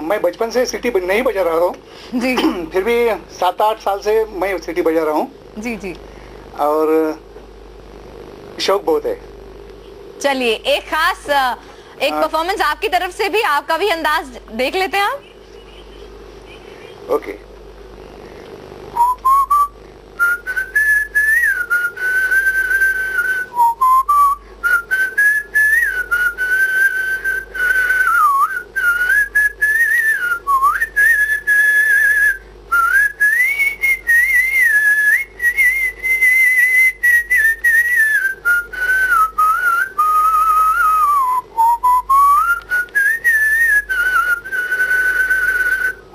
मैं बचपन से सीटी नहीं बजा रहा हूँ जी। फिर भी 7-8 साल से मैं सीटी बजा रहा हूँ जी जी। और शौक बहुत है। चलिए एक खास एक परफॉर्मेंस आपकी तरफ से भी, आपका भी अंदाज देख लेते हैं आप। ओके।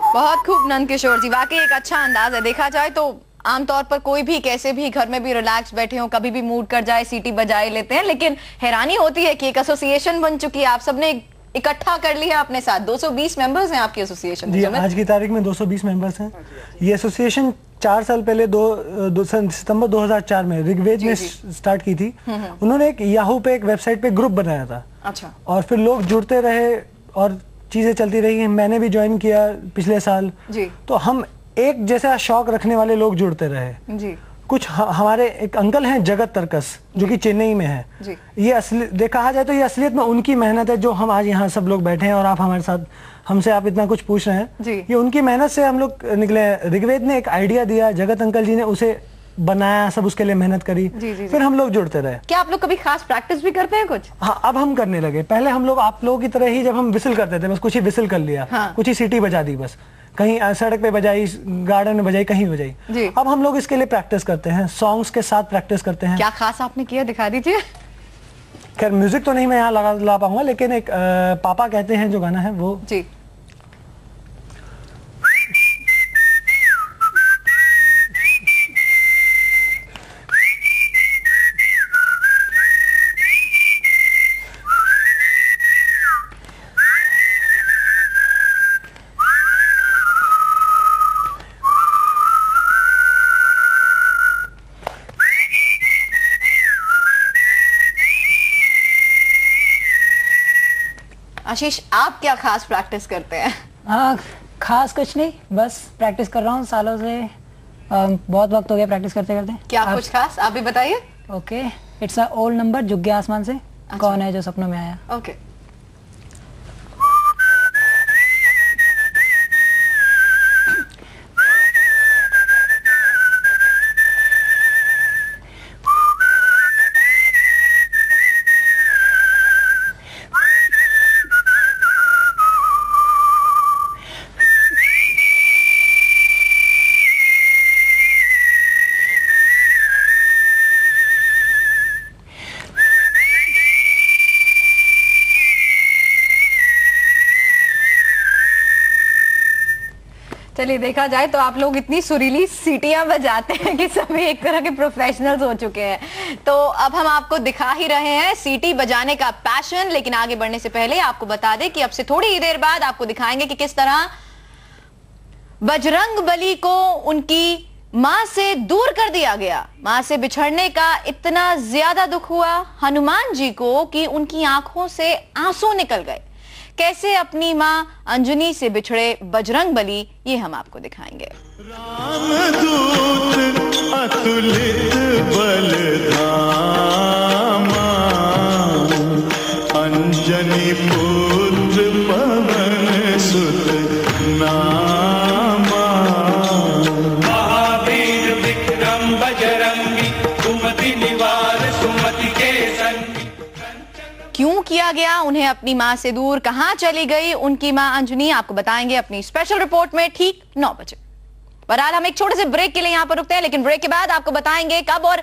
बहुत खूब नंद किशोर जी, वाकई एक अच्छा अंदाज है। देखा जाए तो आमतौर पर कोई भी कैसे भी घर में भी रिलैक्स बैठे हो, कभी भी मूड कर जाए सीटी बजा ही लेते हैं, लेकिन हैरानी होती है कि एक एसोसिएशन बन चुकी है, आप सबने इकट्ठा कर लिया अपने साथ। 220 मेंबर्स हैं आपकी एसोसिएशन जी, आज की तारीख में 220 मेंबर्स हैं। ये एसोसिएशन 4 साल पहले सितंबर 2004 में ऋग्वेद में स्टार्ट की थी। उन्होंने एक याहू पे एक वेबसाइट पे ग्रुप बनाया था। अच्छा। और फिर लोग जुड़ते रहे और चीजें चलती रही। मैंने भी ज्वाइन किया पिछले साल जी। तो हम एक जैसा शौक रखने वाले लोग जुड़ते रहे जी। कुछ हमारे एक अंकल हैं जगत तरकस, जो कि चेन्नई में है जी। ये असली कहा जाए तो ये असलियत में उनकी मेहनत है, जो हम आज यहाँ सब लोग बैठे हैं और आप हमारे साथ हमसे आप इतना कुछ पूछ रहे हैं जी। ये उनकी मेहनत से हम लोग निकले। ऋग्वेद ने एक आइडिया दिया, जगत अंकल जी ने उसे बनाया, सब उसके लिए मेहनत करी जी, जी, फिर हम लोग जुड़ते रहे। क्या आप लोग कभी खास प्रैक्टिस भी करते हैं कुछ? हाँ, अब हम करने लगे। पहले हम लोग आप लोगों की तरह ही, जब हम विसिल करते थे, बस कुछ ही विसिल कर लिया, हाँ। कुछ ही सीटी बजा दी, बस कहीं सड़क पे बजाई, गार्डन में बजाई, कहीं बजाई। अब हम लोग इसके लिए प्रैक्टिस करते हैं, सॉन्ग्स के साथ प्रैक्टिस करते हैं। क्या खास आपने किया, दिखा दीजिए। खैर म्यूजिक तो नहीं मैं यहाँ ला पाऊंगा, लेकिन एक पापा कहते हैं जो गाना है वो जी। आशीष, आप क्या खास प्रैक्टिस करते हैं? हाँ, खास कुछ नहीं, बस प्रैक्टिस कर रहा हूँ सालों से। बहुत वक्त हो गया प्रैक्टिस करते करते। क्या कुछ खास आप भी बताइए। Okay, it's a old number, झुक गया आसमान से। अच्छा। कौन है जो सपनों में आया। ओके। चलिए देखा जाए तो आप लोग इतनी सुरीली सीटियां बजाते हैं कि सभी एक तरह के प्रोफेशनल्स हो चुके हैं। तो अब हम आपको दिखा ही रहे हैं सीटी बजाने का पैशन, लेकिन आगे बढ़ने से पहले आपको बता दें कि अब से थोड़ी ही देर बाद आपको दिखाएंगे कि किस तरह बजरंग बली को उनकी मां से दूर कर दिया गया। मां से बिछड़ने का इतना ज्यादा दुख हुआ हनुमान जी को कि उनकी आंखों से आंसू निकल गए। कैसे अपनी मां अंजनी से बिछड़े बजरंग बली, ये हम आपको दिखाएंगे। रामदूत अतुलित बलधामा, अंजनी पुत्र पवन सुत नामा, महावीर विक्रम बजरंगी, सुमति निवार सुमति के संगी। क्यों किया गया उन्हें अपनी मां से दूर, कहां चली गई उनकी मां अंजनी, आपको बताएंगे अपनी स्पेशल रिपोर्ट में ठीक 9 बजे। बहरहाल हम एक छोटे से ब्रेक के लिए यहां पर रुकते हैं, लेकिन ब्रेक के बाद आपको बताएंगे कब और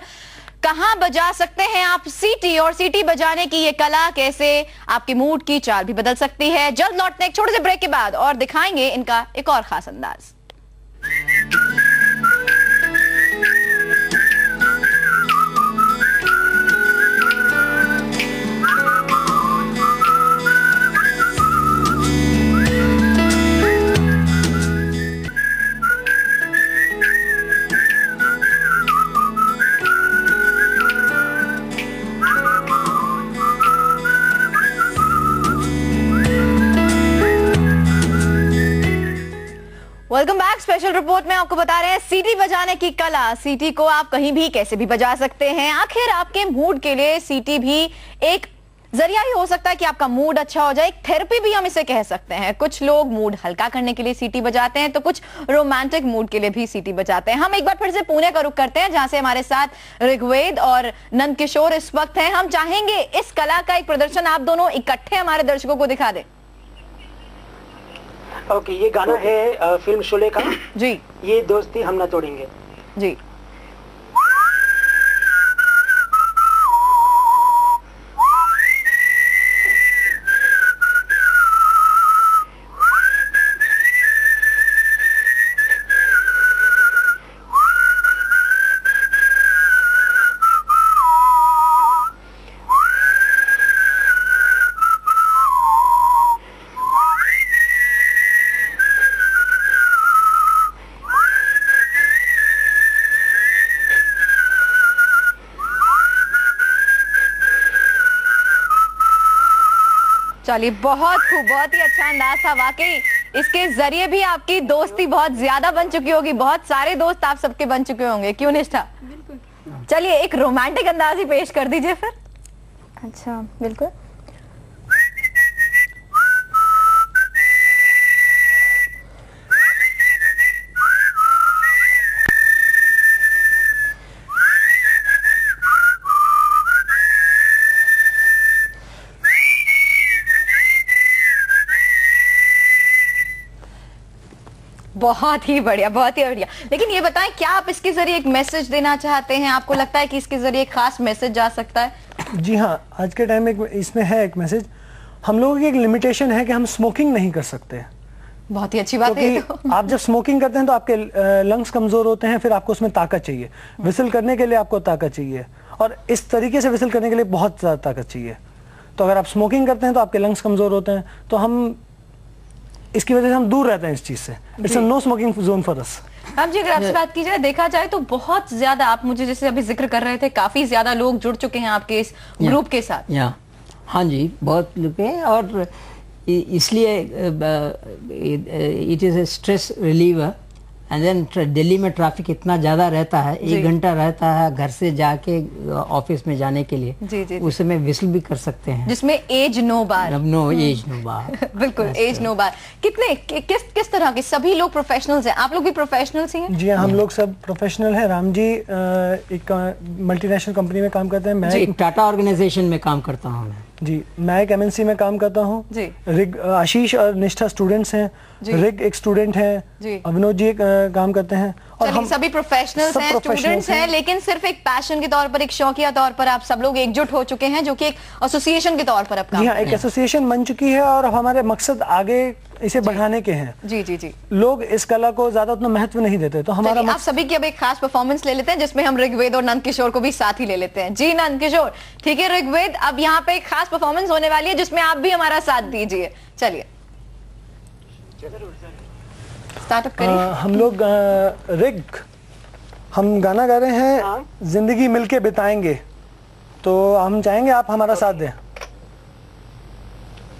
कहां बजा सकते हैं आप सीटी, और सीटी बजाने की ये कला कैसे आपके मूड की चाल भी बदल सकती है। जल्द लौटते हैं एक छोटे से ब्रेक के बाद और दिखाएंगे इनका एक और खास अंदाज। Welcome back. स्पेशल रिपोर्ट में आपको बता रहे हैं सीटी बजाने की कला। सीटी को आप कहीं भी कैसे भी बजा सकते हैं। आखिर आपके मूड के लिए सीटी भी एक जरिया ही हो सकता है कि आपका मूड अच्छा हो जाए। एक थेरेपी भी हम इसे कह सकते हैं। कुछ लोग मूड हल्का करने के लिए सीटी बजाते हैं तो कुछ रोमांटिक मूड के लिए भी सीटी बजाते हैं। हम एक बार फिर से पुणे का रुख करते हैं जहां से हमारे साथ ऋग्वेद और नंद किशोर इस वक्त हैं। हम चाहेंगे इस कला का एक प्रदर्शन आप दोनों इकट्ठे हमारे दर्शकों को दिखा दें। ओके, ये गाना है फिल्म शोले का। जी, ये दोस्ती हम ना तोड़ेंगे। जी। चलिए, बहुत खूब, बहुत ही अच्छा अंदाज था। वाकई इसके जरिए भी आपकी दोस्ती बहुत ज्यादा बन चुकी होगी। बहुत सारे दोस्त आप सबके बन चुके होंगे, क्यों निष्ठा? बिल्कुल। चलिए एक रोमांटिक अंदाज ही पेश कर दीजिए फिर। अच्छा, बिल्कुल। बहुत ही बढ़िया, बहुत ही बढ़िया। लेकिन ये बताएं, क्या आप इसके जरिए एक मैसेज देना चाहते हैं? आपको लगता है कि इसके जरिए एक खास मैसेज जा सकता है? जी हाँ, आज के टाइम में इसमें है एक मैसेज। हम लोगों की एक लिमिटेशन है कि हम स्मोकिंग नहीं कर सकते। बहुत ही अच्छी बात है। तो आप जब स्मोकिंग करते हैं तो आपके लंग्स कमजोर होते हैं, फिर आपको उसमें ताकत चाहिए। विसल करने के लिए आपको ताकत चाहिए, और इस तरीके से विसल करने के लिए बहुत ज्यादा ताकत चाहिए। तो अगर आप स्मोकिंग करते हैं तो आपके लंग्स कमजोर होते हैं, तो हम इसकी वजह से हम दूर रहते हैं इस चीज से। It's a no smoking zone for us. अब जी, अगर आपसे बात की जाए, देखा जाए तो बहुत ज्यादा, आप मुझे जैसे अभी जिक्र कर रहे थे, काफी ज्यादा लोग जुड़ चुके हैं आपके इस ग्रुप के साथ। हाँ जी, बहुत लोग हैं, और इसलिए it is a stress reliever. And then Delhi में ट्रैफिक इतना ज्यादा रहता है, 1 घंटा रहता है घर से जाके ऑफिस में जाने के लिए। जी। उस समय विसल भी कर सकते हैं, जिसमें एज नो बार। नो एज नो बार। बिल्कुल, एज नो बार। कितने किस तरह के सभी लोग प्रोफेशनल्स हैं? आप लोग भी प्रोफेशनल्स ही हैं? जी हाँ, हम लोग सब प्रोफेशनल हैं। राम जी एक मल्टीनेशनल कंपनी में काम करते हैं। मैं एक टाटा ऑर्गेनाइजेशन में काम करता हूँ। जी, मैं एक MNC में काम करता हूँ। रिग, आशीष और निष्ठा स्टूडेंट्स हैं। रिग एक स्टूडेंट है। अविनोद जी काम करते हैं। और हम सभी प्रोफेशनल्स हैं, स्टूडेंट्स हैं, लेकिन सिर्फ एक पैशन के तौर पर, एक शौकिया तौर पर आप सब लोग एकजुट हो चुके हैं, जो कि एक एसोसिएशन के तौर पर अब जी हाँ, एक एसोसिएशन बन चुकी है, और हमारे मकसद आगे इसे बढ़ाने के हैं। जी। लोग इस कला को ज्यादा उतना महत्व नहीं देते, तो हमारा आप सभी की अब एक खास परफॉर्मेंस ले लेते हैं, जिसमें हम ऋग्वेद और नंद किशोर को भी साथ ही ले लेते हैं। जी नंद किशोर, ठीक है। ऋग्वेद, अब यहाँ पे एक खास परफॉर्मेंस होने वाली है जिसमें आप भी हमारा साथ दीजिए। चलिए स्टार्टअप करिए। हम लोग हम गाना गा रहे हैं, जिंदगी मिलके बिताएंगे। तो हम चाहेंगे आप हमारा साथ दें।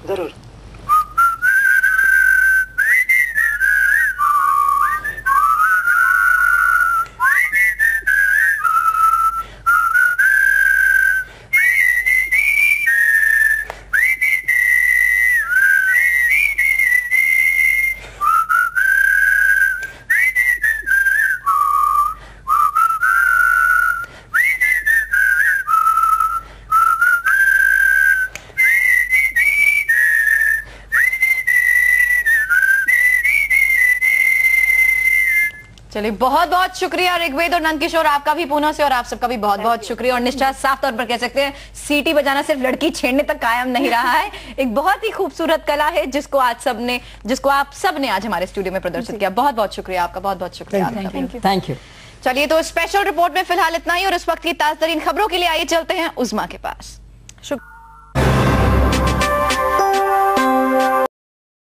जरूर। चलिए, बहुत बहुत शुक्रिया ऋग्वेद और नंद किशोर, आपका भी पुणे से, और आप सबका भी बहुत बहुत शुक्रिया। और निष्ठा, साफ तौर पर कह सकते हैं सीटी बजाना सिर्फ लड़की छेड़ने तक कायम नहीं रहा है। एक बहुत ही खूबसूरत कला है जिसको आप सबने आज हमारे स्टूडियो में प्रदर्शित किया। बहुत बहुत शुक्रिया आपका, बहुत बहुत शुक्रिया। Thank you. चलिए, तो स्पेशल रिपोर्ट में फिलहाल इतना ही, और इस वक्त की ताज़ा तरीन खबरों के लिए आइए चलते हैं उज़मा के पास।